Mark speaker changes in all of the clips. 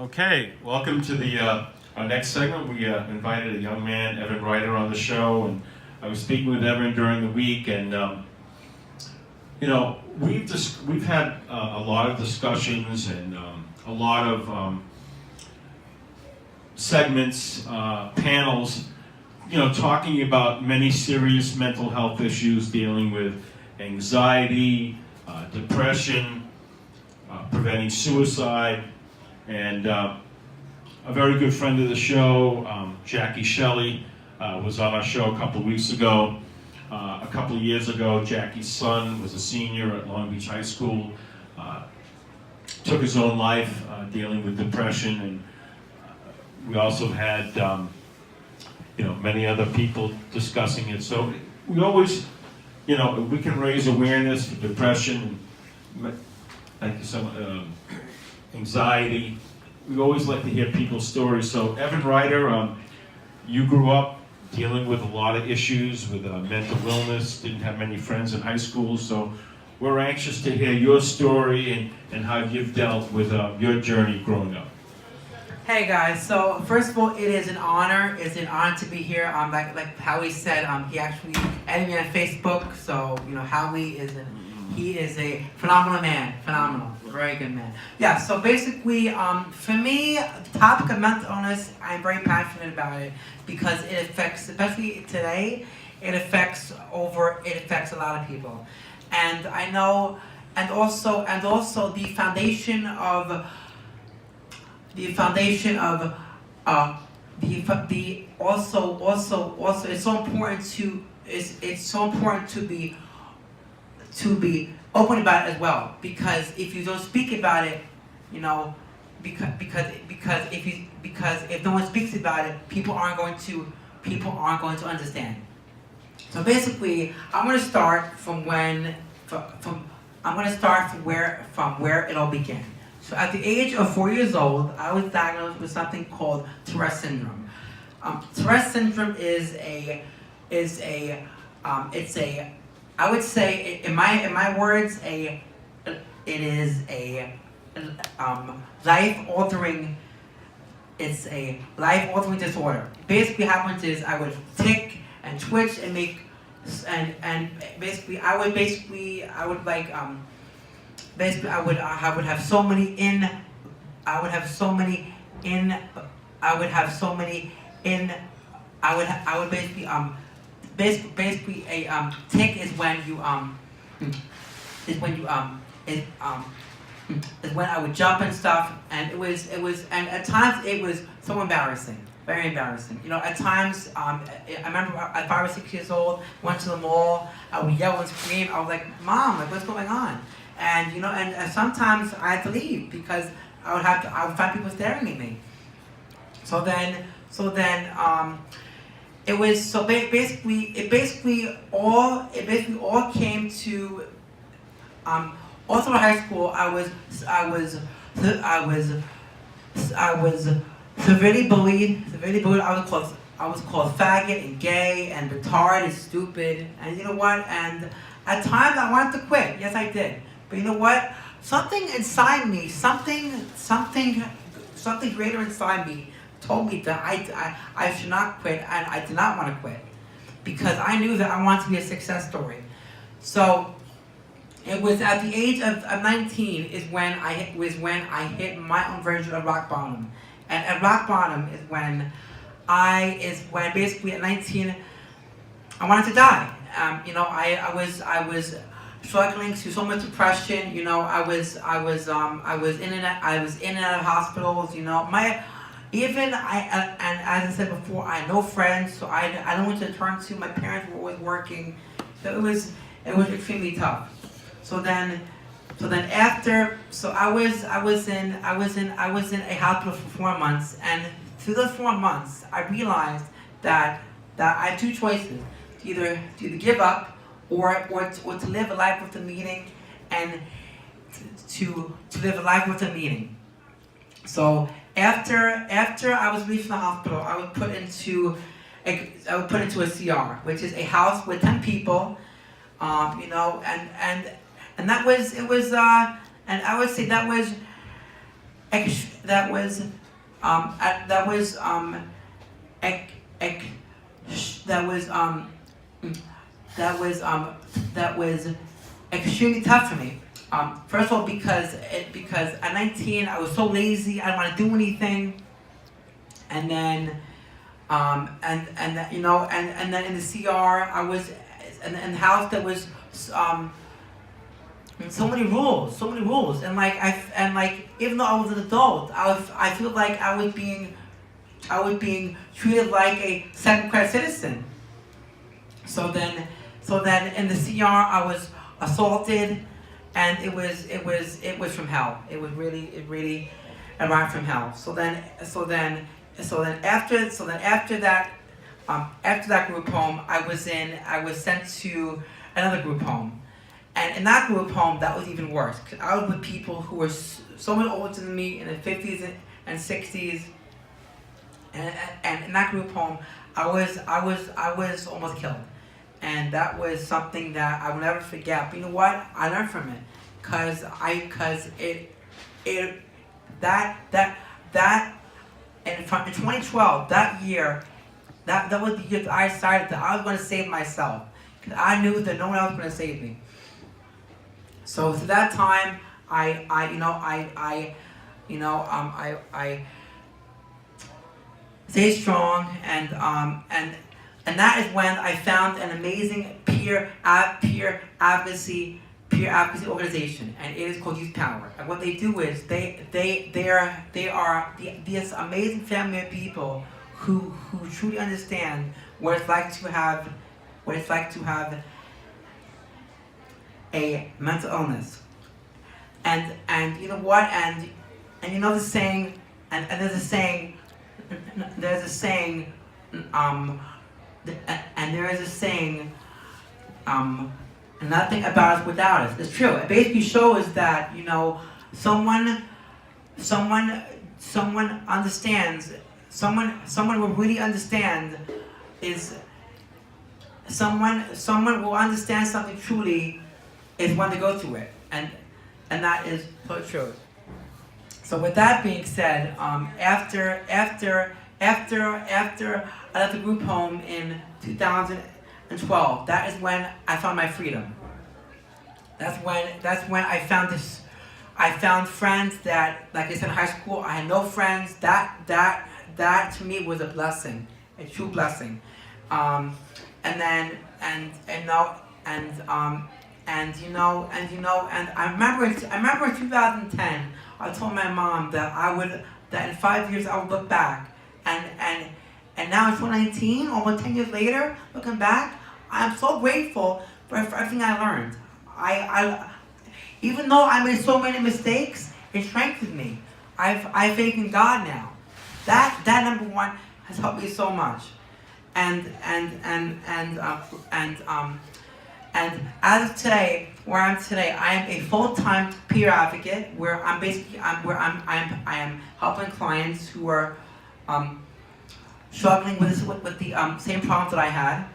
Speaker 1: Okay, welcome to our next segment. We invited a young man, Evan Ryder, on the show, and I was speaking with Evan during the week, and we've had a lot of discussions and a lot of segments, panels, talking about many serious mental health issues, dealing with anxiety, depression, preventing suicide. And a very good friend of the show, Jackie Shelley, was on our show a couple of weeks ago. A couple of years ago, Jackie's son was a senior at Long Beach High School, took his own life dealing with depression, and we also had many other people discussing it. So we always, we can raise awareness for depression, thank you so much, anxiety. We always like to hear people's stories. So Evan Ryder, you grew up dealing with a lot of issues with mental illness, didn't have many friends in high school, so we're anxious to hear your story and how you've dealt with your journey growing up.
Speaker 2: Hey guys, so first of all, it is an honor. It's an honor to be here. Like Howie said, he actually added me on Facebook. So Howie he is a phenomenal man, very good man. Yeah. So basically, for me, the topic of mental illness, I'm very passionate about it because it affects, especially today, it affects a lot of people, and I know, and also the foundation of. Also it's so important to be open about it as well, because if you don't speak about it, because if no one speaks about it, people aren't going to understand. So basically, I'm going to start from where it all began. So at the age of 4 years old, I was diagnosed with something called Tourette syndrome. Tourette syndrome I would say, in my words, it is a life-altering disorder. Basically, what happens is I would tick and twitch and I would have so many basically a tick is when I would jump and stuff, and and at times it was so embarrassing, very embarrassing. At times, I remember at 5 or 6 years old, went to the mall, I would yell and scream. I was like, "Mom, what's going on?" And and sometimes I had to leave because I would find people staring at me. So then it basically all came to all through high school. I was severely bullied. I was called faggot and gay and retarded and stupid. And you know what? And at times I wanted to quit. Yes, I did. But you know what? Something inside me, something greater inside me told me that I should not quit, and I did not want to quit because I knew that I wanted to be a success story. So it was at the age of 19 is when I hit my own version of rock bottom. And at rock bottom is when basically at 19 I wanted to die. I was struggling through so much depression. I was in and out of hospitals. And as I said before, I had no friends, so I don't know what to turn to. My parents were always working, so it was extremely tough. So I was in a hospital for 4 months, and through those 4 months, I realized that I had two choices: to either give up or to live a life with a meaning, and to live a life with a meaning. So after I was released from the hospital, I was put into a CR, which is a house with 10 people, and that was and I would say that was that was that was ec- ec- that was that was extremely tough for me. First of all, because at 19 I was so lazy, I didn't want to do anything, and then and that, and then in the CR I was in the house that was so many rules, and like even though I was an adult, I feel like I was being treated like a second-class citizen. So then in the CR I was assaulted, and it was from hell. It really arrived from hell. So then after that group home, I was sent to another group home, and in that group home that was even worse. 'Cause I was with people who were so much older than me, in the 50s and 60s, and in that group home, I was almost killed, and that was something that I will never forget. But you know what? I learned from it, cause and in 2012, that year, that was the year that I decided that I was going to save myself, because I knew that no one else was going to save me. So to that time, I stayed strong, and that is when I found an amazing peer advocacy organization, and it is called Youth Power. And what they do is they are this amazing family of people who truly understand what it's like to have a mental illness. And you know what? And you know the saying, and there's a saying, and there is a saying, nothing about us without us. It's true. It basically shows that, someone understands, someone will really understand is someone will understand something truly is when they go through it, and that is so true. So with that being said, after I left the group home in 2012, that is when I found my freedom. That's when I found this. I found friends that, like I said, in high school, I had no friends. That to me was a blessing, a true blessing. And I remember in 2010, I told my mom that in 5 years I would look back, and now in 2019, almost 10 years later, looking back, I'm so grateful for everything I learned. I even though I made so many mistakes, it strengthened me. I faith in God now. That number one has helped me so much. And as of today, where I'm today, I am a full-time peer advocate, where I am helping clients who are struggling with the same problems that I had,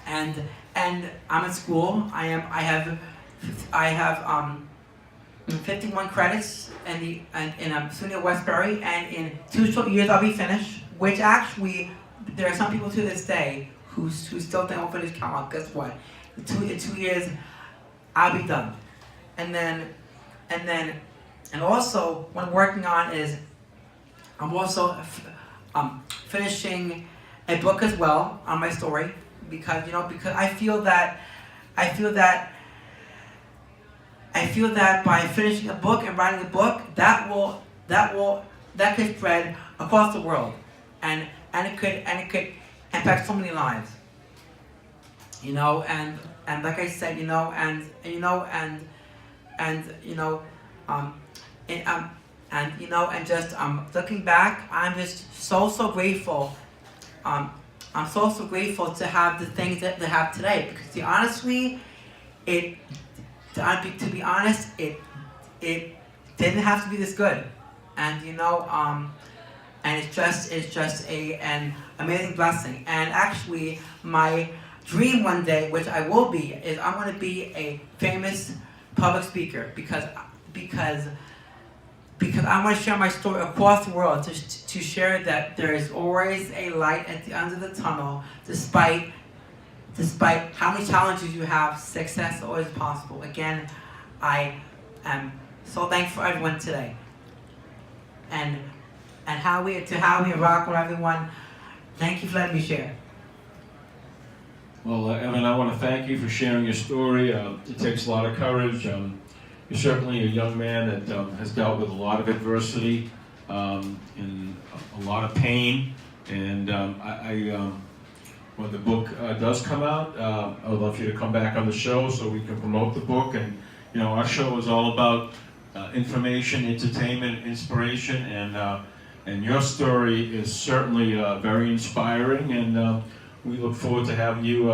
Speaker 2: and I'm in school. I have 51 credits in SUNY Westbury, and in 2 short years I'll be finished. Which actually, there are some people to this day who still think I'll finish college. Guess what? In 2 years, I'll be done. And also what I'm working on is I'm also finishing a book as well on my story, because I feel that by finishing a book and writing a book, that could spread across the world, and it could impact so many lives. And like I said, looking back, I'm just so grateful. I'm so grateful to have the things that they have today, because honestly, to be honest, it didn't have to be this good, and and it's just an amazing blessing. And actually, my dream one day, which I will be, is I'm going to be a famous public speaker, because because I want to share my story across the world to share that there is always a light at the end of the tunnel, despite how many challenges you have. Success is always possible. Again, I am so thankful for everyone today, and Howie and Rockwell, everyone. Thank you for letting me share.
Speaker 1: Well, Evan, I want to thank you for sharing your story. It takes a lot of courage. You're certainly a young man that has dealt with a lot of adversity and a lot of pain. And when the book does come out, I would love you to come back on the show so we can promote the book. And you know, our show is all about information, entertainment, inspiration, and your story is certainly very inspiring. And we look forward to having you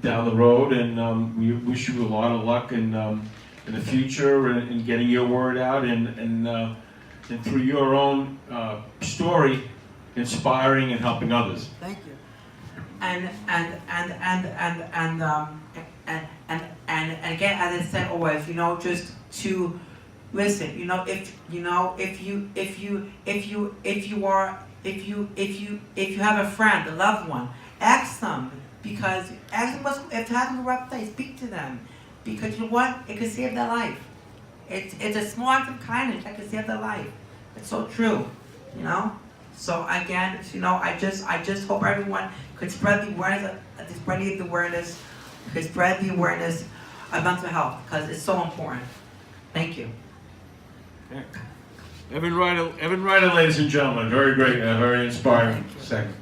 Speaker 1: down the road. And we wish you a lot of luck in the future in getting your word out and through your own story, inspiring and helping others.
Speaker 2: Thank you. And again, as I said always, you know, just to listen. You know, if you have a friend, a loved one, ask them, because ask them if they're having a rough day. Speak to them, because you know what? It could save their life. It's a small act of kindness that could save their life. It's so true, you know. So again, you know, I just hope everyone could spread the awareness, of mental health, because it's so important. Thank you.
Speaker 1: Yeah. Evan Ryder, ladies and gentlemen, very great, very inspiring segment.